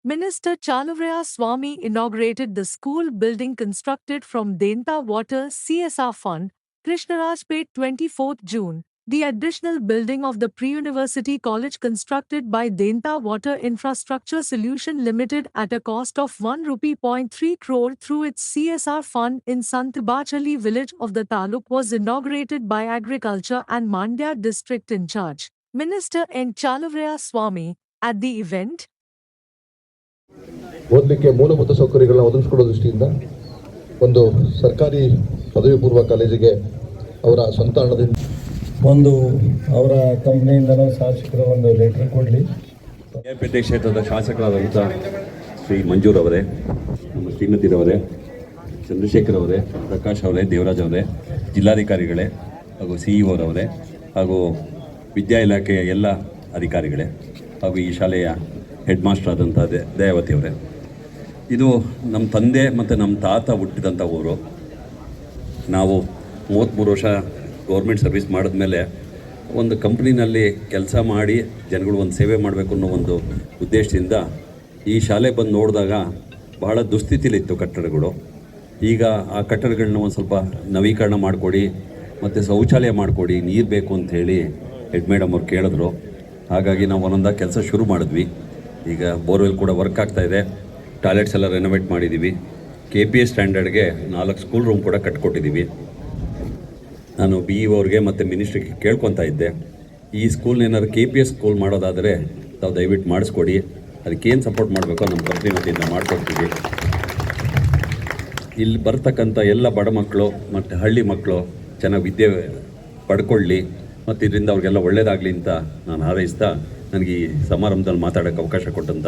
Minister Chaluvraya Swamy inaugurated the school building constructed from Denta Water CSR Fund, Krishnarajpet 24th June. The additional building of the pre-university college constructed by Denta Water Infrastructure Solution Limited at a cost of 1 rupee 0.3 crore through its CSR fund in Santbachali village of the taluk was inaugurated by Agriculture and Mandya district in charge, Minister N. Chaluvraya Swamy, at the event. ಓದಲಿಕ್ಕೆ ಮೂಲಭೂತ ಸೌಕರ್ಯಗಳನ್ನ ಒದಗಿಸಿಕೊಡೋ ದೃಷ್ಟಿಯಿಂದ ಒಂದು ಸರ್ಕಾರಿ ಪದವಿ ಪೂರ್ವ ಕಾಲೇಜಿಗೆ ಅವರ ಸ್ವಂತ ಹಣದಿಂದ ಒಂದು ಅವರ ಕಂಪ್ನಿಯಿಂದನೂ ಶಾಸಕರ ಒಂದು ಲೆಟರ್ ಕೊಡಲಿ. ಪೇಟೆ ಕ್ಷೇತ್ರದ ಶಾಸಕರಾದಂಥ ಶ್ರೀ ಮಂಜೂರ್ ಅವರೇ, ನಮ್ಮ ಶ್ರೀಮತಿರವರೇ, ಚಂದ್ರಶೇಖರ್ ಅವರೇ, ಪ್ರಕಾಶ್ ಅವರೇ, ದೇವರಾಜ್ ಅವರೇ, ಜಿಲ್ಲಾಧಿಕಾರಿಗಳೇ ಹಾಗೂ CEO ಹಾಗೂ ವಿದ್ಯಾ ಇಲಾಖೆಯ ಎಲ್ಲ ಅಧಿಕಾರಿಗಳೇ ಹಾಗೂ ಈ ಶಾಲೆಯ ಹೆಡ್ ಮಾಸ್ಟರ್ ಆದಂಥ ದಯಾವತಿ ಅವರೇ, ಇದು ನಮ್ಮ ತಂದೆ ಮತ್ತು ನಮ್ಮ ತಾತ ಹುಟ್ಟಿದಂಥ ಊರು. ನಾವು 33 ವರ್ಷ ಗೌರ್ಮೆಂಟ್ ಸರ್ವಿಸ್ ಮಾಡಿದ್ಮೇಲೆ ಒಂದು ಕಂಪ್ನಿನಲ್ಲಿ ಕೆಲಸ ಮಾಡಿ ಜನಗಳು ಒಂದು ಸೇವೆ ಮಾಡಬೇಕು ಅನ್ನೋ ಒಂದು ಉದ್ದೇಶದಿಂದ ಈ ಶಾಲೆ ಬಂದು ನೋಡಿದಾಗ ಬಹಳ ದುಸ್ಥಿತಿಲಿತ್ತು ಕಟ್ಟಡಗಳು. ಈಗ ಆ ಕಟ್ಟಡಗಳನ್ನ ಒಂದು ಸ್ವಲ್ಪ ನವೀಕರಣ ಮಾಡಿಕೊಡಿ ಮತ್ತು ಶೌಚಾಲಯ ಮಾಡಿಕೊಡಿ, ನೀರು ಬೇಕು ಅಂಥೇಳಿ ಹೆಡ್ ಮೇಡಮ್ ಅವ್ರು ಕೇಳಿದ್ರು. ಹಾಗಾಗಿ ನಾವು ಒಂದೊಂದಾಗಿ ಕೆಲಸ ಶುರು ಮಾಡಿದ್ವಿ. ಈಗ ಬೋರ್ವೆಲ್ ಕೂಡ ವರ್ಕ್ ಆಗ್ತಾಯಿದೆ, ಟಾಯ್ಲೆಟ್ಸ್ ಎಲ್ಲ ರೆನೋವೇಟ್ ಮಾಡಿದ್ದೀವಿ, KPS ಸ್ಟ್ಯಾಂಡರ್ಡ್ಗೆ 4 ಸ್ಕೂಲ್ ರೂಮ್ ಕೂಡ ಕಟ್ಕೊಟ್ಟಿದ್ದೀವಿ. ನಾನು BEO ಅವ್ರಿಗೆ ಮತ್ತು ಮಿನಿಸ್ಟ್ರಿಗೆ ಕೇಳ್ಕೊತಾ ಇದ್ದೆ, ಈ ಸ್ಕೂಲ್ನ ಏನಾದ್ರು KPS ಸ್ಕೂಲ್ ಮಾಡೋದಾದರೆ ತಾವು ದಯವಿಟ್ಟು ಮಾಡಿಸ್ಕೊಡಿ, ಅದಕ್ಕೇನು ಸಪೋರ್ಟ್ ಮಾಡಬೇಕೋ ನಮ್ಮ ಕಂಪ್ನಿ ವತಿಯಿಂದ ಮಾಡಿಕೊಡ್ತೀವಿ. ಇಲ್ಲಿ ಬರ್ತಕ್ಕಂಥ ಎಲ್ಲ ಬಡ ಮಕ್ಕಳು ಮತ್ತು ಹಳ್ಳಿ ಮಕ್ಕಳು ಚೆನ್ನಾಗಿ ವಿದ್ಯೆ ಪಡ್ಕೊಳ್ಳಿ ಮತ್ತು ಇದರಿಂದ ಅವ್ರಿಗೆಲ್ಲ ಒಳ್ಳೆಯದಾಗಲಿ ಅಂತ ನಾನು ಹಾರೈಸ್ತಾ, ನನಗೆ ಈ ಸಮಾರಂಭದಲ್ಲಿ ಮಾತಾಡೋಕ್ಕೆ ಅವಕಾಶ ಕೊಟ್ಟಂಥ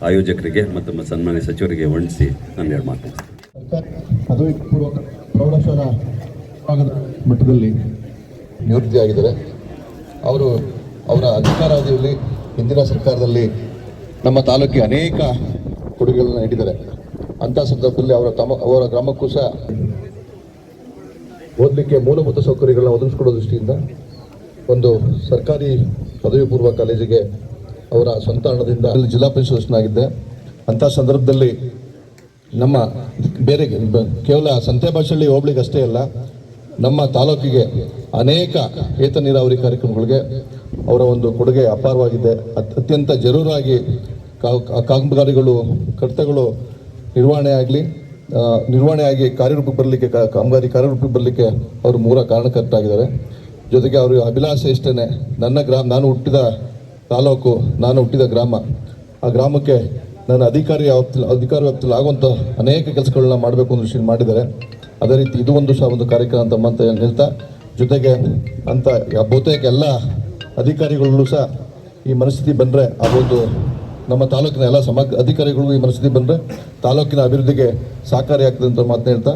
ಆಯೋಜಕರಿಗೆ ಮತ್ತು ಸನ್ಮಾನ್ಯ ಸಚಿವರಿಗೆ ವಂದಿಸಿ ನಾನು 2 ಮಾತು. ಪದವಿ ಪೂರ್ವ ಪ್ರೌಢಶಾಲಾ ವಿಭಾಗದ ಮಟ್ಟದಲ್ಲಿ ನಿವೃತ್ತಿಯಾಗಿದ್ದಾರೆ. ಅವರ ಅಧಿಕಾರಾವಧಿಯಲ್ಲಿ ಹಿಂದಿನ ಸರ್ಕಾರದಲ್ಲಿ ನಮ್ಮ ತಾಲೂಕಿಗೆ ಅನೇಕ ಕೊಡುಗೆಗಳನ್ನು ನೀಡಿದ್ದಾರೆ. ಅಂಥ ಸಂದರ್ಭದಲ್ಲಿ ಅವರ ಗ್ರಾಮಕ್ಕೂ ಸಹ ಓದಲಿಕ್ಕೆ ಮೂಲಭೂತ ಸೌಕರ್ಯಗಳನ್ನ ಒದಗಿಸಿಕೊಡೋ ದೃಷ್ಟಿಯಿಂದ ಒಂದು ಸರ್ಕಾರಿ ಪದವಿ ಪೂರ್ವ ಕಾಲೇಜಿಗೆ ಅವರ ಸ್ವಂತ ಹಣದಿಂದ ಜಿಲ್ಲಾ ಪರಿಷತ್ ಸದಸ್ಯನಾಗಿದ್ದೆ. ಅಂಥ ಸಂದರ್ಭದಲ್ಲಿ ನಮ್ಮ ಬೇರೆ ಕೇವಲ ಸಂತೆಬಾಚಹಳ್ಳಿ ಹೋಬಳಿಗೆ ಅಷ್ಟೇ ಅಲ್ಲ, ನಮ್ಮ ತಾಲೂಕಿಗೆ ಅನೇಕ ಏತ ನೀರಾವರಿ ಕಾರ್ಯಕ್ರಮಗಳಿಗೆ ಅವರ ಒಂದು ಕೊಡುಗೆ ಅಪಾರವಾಗಿದೆ. ಅತ್ಯಂತ ಜರೂರಾಗಿ ಕಾಮಗಾರಿಗಳು ಕಡತಗಳು ನಿರ್ವಹಣೆಯಾಗಿ ಕಾರ್ಯರೂಪಕ್ಕೆ ಬರಲಿಕ್ಕೆ ಕಾಮಗಾರಿ ಕಾರ್ಯರೂಪಕ್ಕೆ ಬರಲಿಕ್ಕೆ ಅವರು ಮೂಲ ಕಾರಣಕರ್ತರಾಗಿದ್ದಾರೆ. ಜೊತೆಗೆ ಅವರು ಅಭಿಲಾಷೆ ಇಷ್ಟೇ, ನಾನು ಹುಟ್ಟಿದ ತಾಲೂಕು, ನಾನು ಹುಟ್ಟಿದ ಗ್ರಾಮ, ಆ ಗ್ರಾಮಕ್ಕೆ ನನ್ನ ಅಧಿಕಾರ ವ್ಯಾಪ್ತಿಯಲ್ಲಿ ಆಗುವಂಥ ಅನೇಕ ಕೆಲಸಗಳನ್ನ ಮಾಡಬೇಕು ಅಂತ ವಿಷಯ ಮಾಡಿದ್ದಾರೆ. ಅದೇ ರೀತಿ ಇದು ಒಂದು ಸಹ ಒಂದು ಕಾರ್ಯಕ್ರಮ ಅಂತ ಹೇಳ್ತಾ, ಜೊತೆಗೆ ಅಂತ ಬಹುತೇಕ ಎಲ್ಲ ಅಧಿಕಾರಿಗಳಲ್ಲೂ ಸಹ ಈ ಮನಸ್ಥಿತಿ ಬಂದರೆ ಆ ಒಂದು ನಮ್ಮ ತಾಲೂಕಿನ ಎಲ್ಲ ಅಧಿಕಾರಿಗಳಿಗೂ ಈ ಮನಸ್ಥಿತಿ ಬಂದರೆ ತಾಲೂಕಿನ ಅಭಿವೃದ್ಧಿಗೆ ಸಹಕಾರಿಯಾಗ್ತದೆ ಅಂತ ಮಾತನ್ನ ಹೇಳ್ತಾ